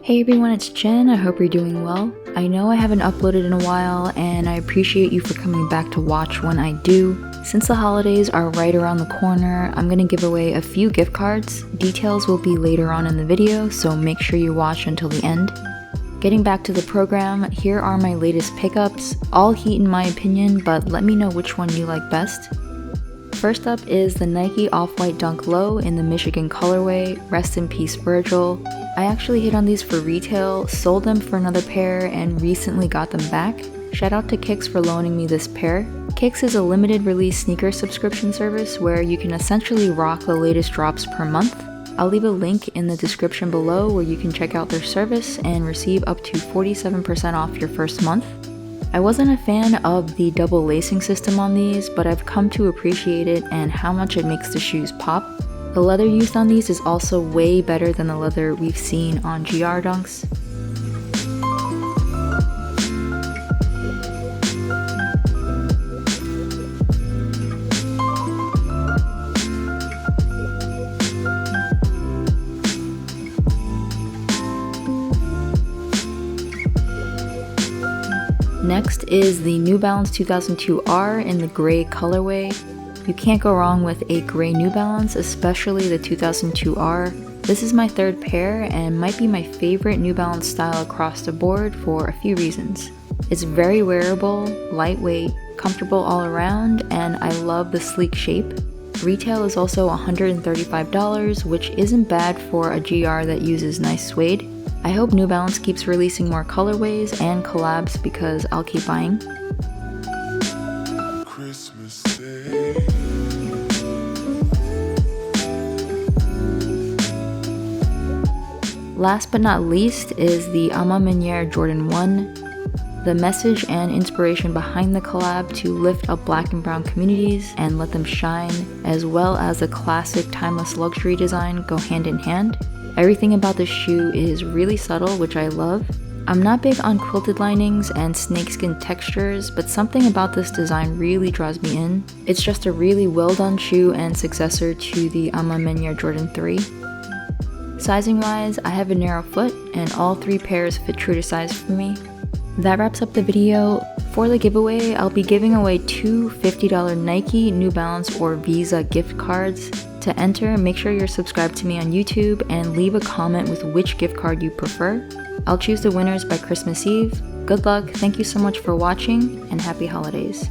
Hey everyone, it's Jen. I hope you're doing well. I know I haven't uploaded in a while, and I appreciate you for coming back to watch when I do. Since the holidays are right around the corner, I'm gonna give away a few gift cards. Details will be later on in the video, so make sure you watch until the end. Getting back to the program, here are my latest pickups. All heat in my opinion, but let me know which one you like best. First up is the Nike Off-White Dunk Low in the Michigan colorway. Rest in peace, Virgil. I actually hit on these for retail, sold them for another pair, and recently got them back. Shout out to Kicks for loaning me this pair. Kicks is a limited release sneaker subscription service where you can essentially rock the latest drops per month. I'll leave a link in the description below where you can check out their service and receive up to 47% off your first month. I wasn't a fan of the double lacing system on these, but I've come to appreciate it and how much it makes the shoes pop. The leather used on these is also way better than the leather we've seen on GR dunks. Next is the New Balance 2002R in the gray colorway. You can't go wrong with a gray New Balance, especially the 2002R. This is my third pair and might be my favorite New Balance style across the board for a few reasons. It's very wearable, lightweight, comfortable all around, and I love the sleek shape. Retail is also $135, which isn't bad for a GR that uses nice suede. I hope New Balance keeps releasing more colorways and collabs because I'll keep buying. Christmas Day. Last but not least is the Maniére Jordan 1. The message and inspiration behind the collab to lift up black and brown communities and let them shine, as well as the classic timeless luxury design go hand in hand. Everything about the shoe is really subtle, which I love. I'm not big on quilted linings and snakeskin textures, but something about this design really draws me in. It's just a really well done shoe and successor to the Maniére Jordan 3. Sizing wise, I have a narrow foot and all three pairs fit true to size for me. That wraps up the video. For the giveaway, I'll be giving away two $50 Nike, New Balance, or Visa gift cards. To enter, make sure you're subscribed to me on YouTube and leave a comment with which gift card you prefer. I'll choose the winners by Christmas Eve. Good luck, thank you so much for watching, and happy holidays.